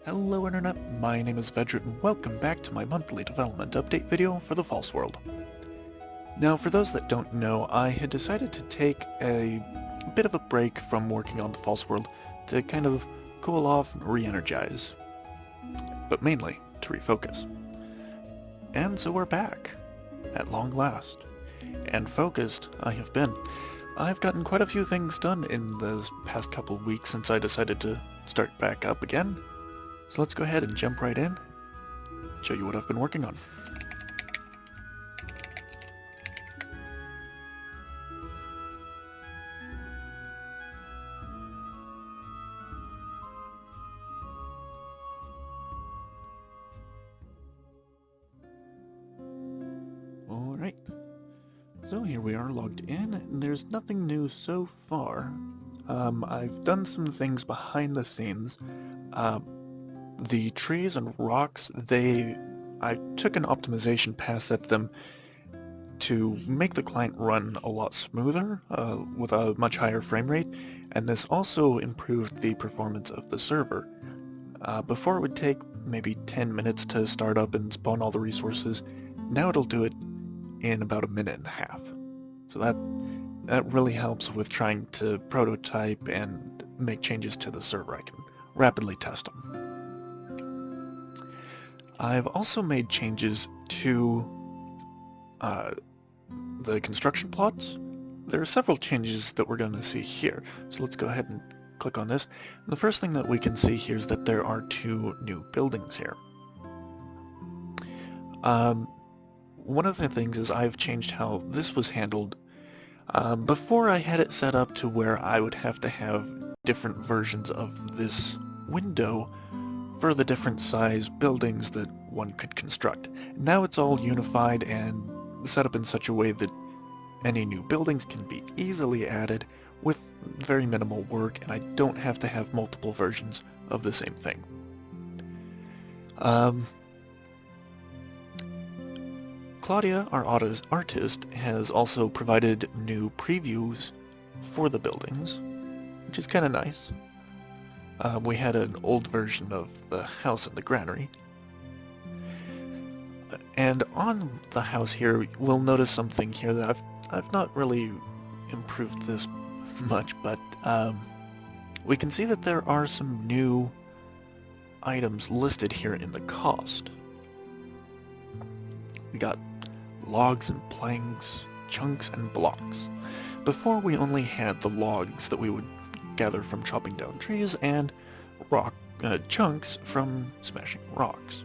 Hello Internet, my name is Vedrit and welcome back to my monthly development update video for the False World. Now for those that don't know, I had decided to take a bit of a break from working on the False World to kind of cool off and re-energize, but mainly to refocus. And so we're back, at long last, and focused I have been. I've gotten quite a few things done in the past couple weeks since I decided to start back up again. So let's go ahead and jump right in, show you what I've been working on. Alright, so here we are logged in, and there's nothing new so far. I've done some things behind the scenes. The trees and rocks, I took an optimization pass at them to make the client run a lot smoother with a much higher frame rate, and this also improved the performance of the server. Before it would take maybe 10 minutes to start up and spawn all the resources, now it'll do it in about a minute and a half. So that really helps with trying to prototype and make changes to the server. I can rapidly test them. I've also made changes to the construction plots. There are several changes that we're going to see here, so let's go ahead and click on this. And the first thing that we can see here is that there are two new buildings here. One of the things is I've changed how this was handled. Before I had it set up to where I would have to have different versions of this window for the different size buildings that one could construct. Now it's all unified and set up in such a way that any new buildings can be easily added with very minimal work, and I don't have to have multiple versions of the same thing. Claudia, our artist, has also provided new previews for the buildings, which is kind of nice. We had an old version of the house and the granary. And on the house here, we'll notice something here that I've not really improved this much, but we can see that there are some new items listed here in the cost. We got logs and planks, chunks and blocks. Before we only had the logs that we would gather from chopping down trees and rock chunks from smashing rocks.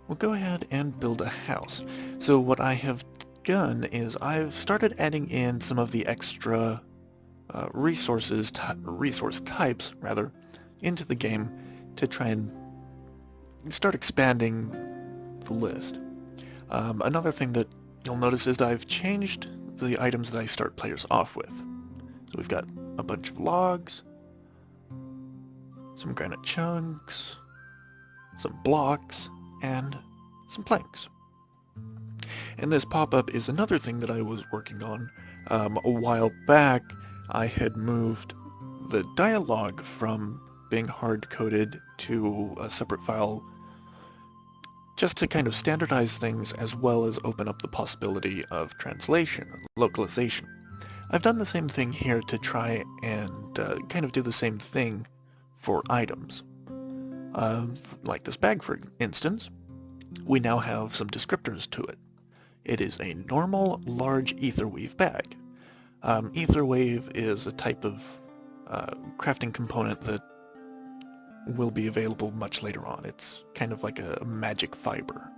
We'll go ahead and build a house. So what I have done is I've started adding in some of the extra resource types rather into the game to try and start expanding the list. Another thing that you'll notice is that I've changed the items that I start players off with. So we've got a bunch of logs, some granite chunks, some blocks, and some planks. And this pop-up is another thing that I was working on. A while back, I had moved the dialogue from being hard-coded to a separate file just to kind of standardize things as well as open up the possibility of translation and localization. I've done the same thing here to try and kind of do the same thing for items. Like this bag, for instance, we now have some descriptors to it. It is a normal large etherweave bag. Etherwave is a type of crafting component that will be available much later on. It's kind of like a magic fiber.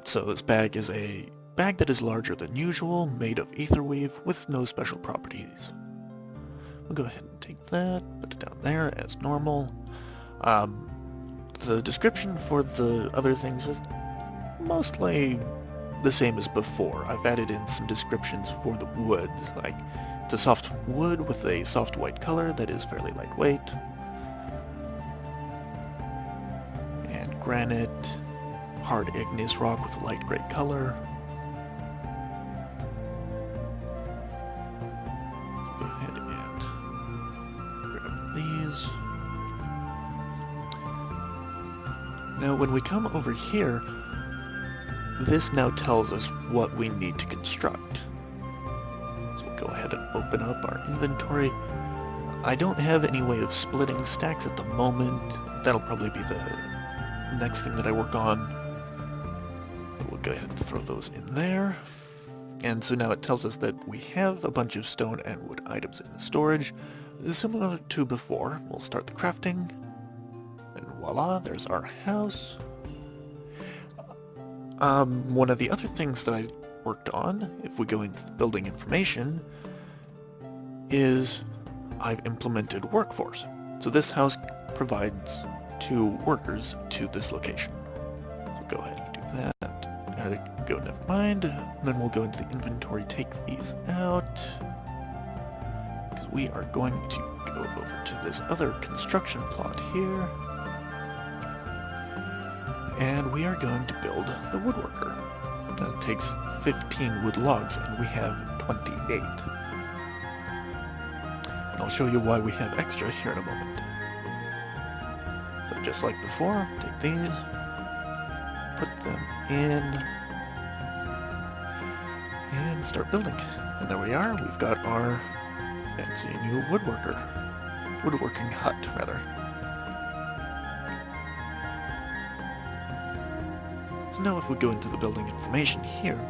So this bag is a bag that is larger than usual, made of etherweave with no special properties. We'll go ahead and take that, put it down there as normal. The description for the other things is mostly the same as before. I've added in some descriptions for the wood, like it's a soft wood with a soft white color that is fairly lightweight, and granite, hard igneous rock with a light gray color. Go ahead and Now when we come over here, this now tells us what we need to construct. So we'll go ahead and open up our inventory. I don't have any way of splitting stacks at the moment. That'll probably be the next thing that I work on. But we'll go ahead and throw those in there. And so now it tells us that we have a bunch of stone and wood items in the storage. Similar to before, we'll start the crafting. And voila, there's our house. One of the other things that I worked on, if we go into the building information, is I've implemented workforce. So this house provides 2 workers to this location. So go ahead and do that. Go, never mind. Then we'll go into the inventory, take these out. Because we are going to go over to this other construction plot here. And we are going to build the Woodworker. That takes 15 wood logs, and we have 28. And I'll show you why we have extra here in a moment. So just like before, take these, put them in, and start building. And there we are, we've got our fancy new woodworking hut, rather. So now if we go into the building information here,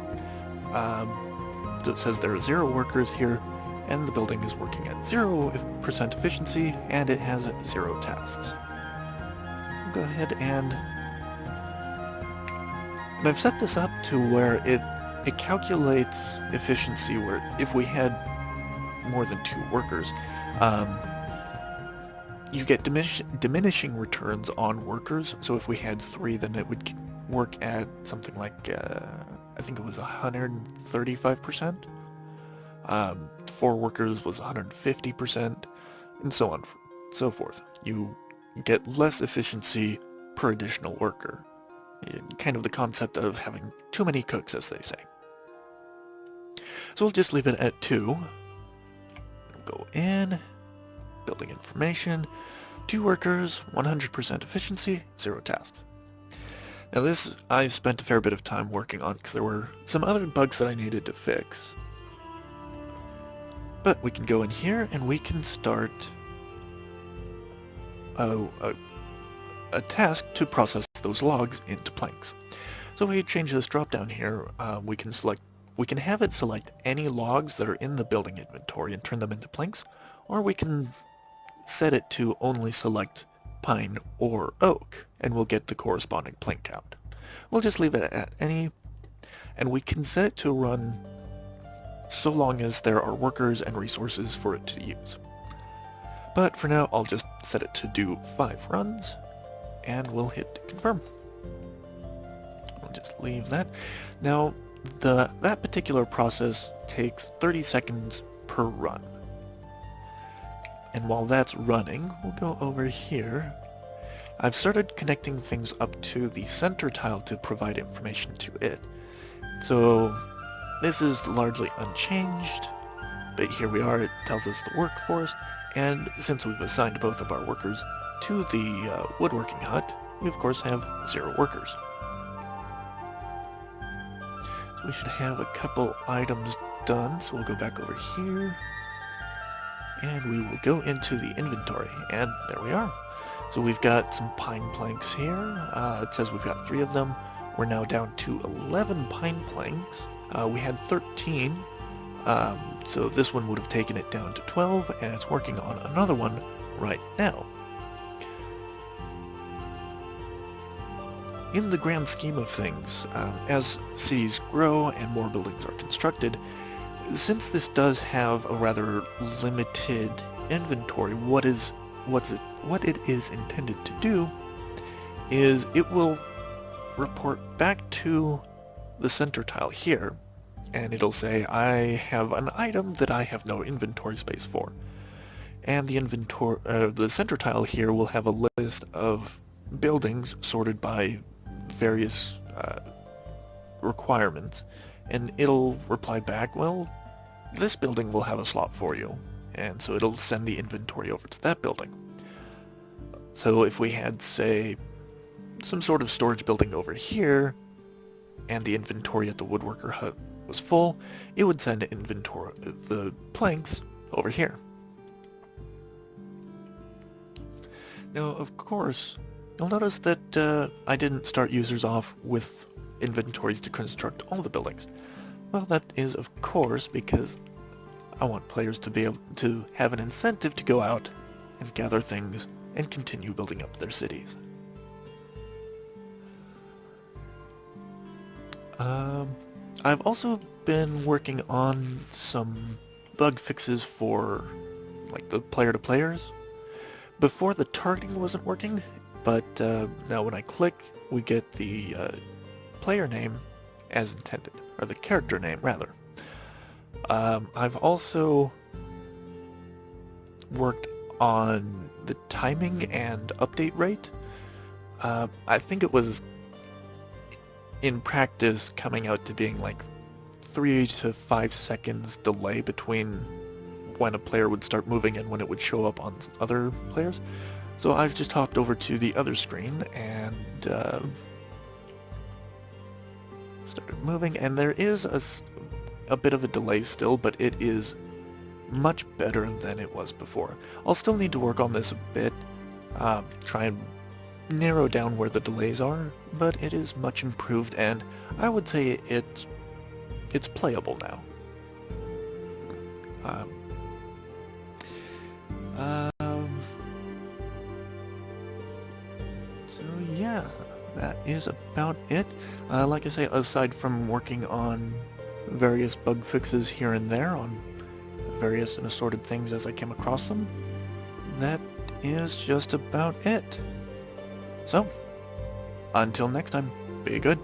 it says there are 0 workers here, and the building is working at 0% efficiency, and it has 0 tasks. We'll go ahead and I've set this up to where it calculates efficiency, where if we had more than 2 workers, you get diminishing returns on workers. So if we had 3, then it would work at something like, I think it was 135%. 4 workers was 150%, and so on and so forth. You get less efficiency per additional worker. Kind of the concept of having too many cooks, as they say. So we'll just leave it at 2. Go in, building information, 2 workers, 100% efficiency, 0 tasks. Now this I've spent a fair bit of time working on because there were some other bugs that I needed to fix. But we can go in here and we can start a task to process those logs into planks. So if we change this drop down here, we can have it select any logs that are in the building inventory and turn them into planks, or we can set it to only select pine or oak, and we'll get the corresponding plank count. We'll just leave it at any, and we can set it to run so long as there are workers and resources for it to use. But for now, I'll just set it to do 5 runs, and we'll hit confirm. We'll just leave that. Now, that particular process takes 30 seconds per run. And while that's running, we'll go over here. I've started connecting things up to the center tile to provide information to it. So this is largely unchanged, but here we are, it tells us the workforce, and since we've assigned both of our workers to the woodworking hut, we of course have 0 workers. So we should have a couple items done, so we'll go back over here. And we will go into the inventory, and there we are. So we've got some pine planks here. It says we've got 3 of them. We're now down to 11 pine planks. We had 13, so this one would have taken it down to 12, and it's working on another one right now. In the grand scheme of things, as cities grow and more buildings are constructed, since this does have a rather limited inventory, what it is intended to do is it will report back to the center tile here, and it'll say, I have an item that I have no inventory space for. And the center tile here will have a list of buildings sorted by various requirements, and it'll reply back, well, this building will have a slot for you, and so it'll send the inventory over to that building. So if we had, say, some sort of storage building over here, and the inventory at the woodworker hut was full, it would send inventory the planks over here. Now, of course, you'll notice that I didn't start users off with inventories to construct all the buildings. Well, that is, of course, because I want players to be able to have an incentive to go out and gather things and continue building up their cities. I've also been working on some bug fixes for like the player-to-players. Before, the targeting wasn't working, but now when I click, we get the player name as intended, or the character name rather. I've also worked on the timing and update rate. I think it was in practice coming out to being like 3 to 5 seconds delay between when a player would start moving and when it would show up on other players. So I've just hopped over to the other screen and started moving, and there is a bit of a delay still, but it is much better than it was before. I'll still need to work on this a bit, try and narrow down where the delays are, but it is much improved, and I would say it's playable now. So yeah, that is about it. Like I say, aside from working on various bug fixes here and there on various and assorted things as I came across them, that is just about it. So, until next time, be good.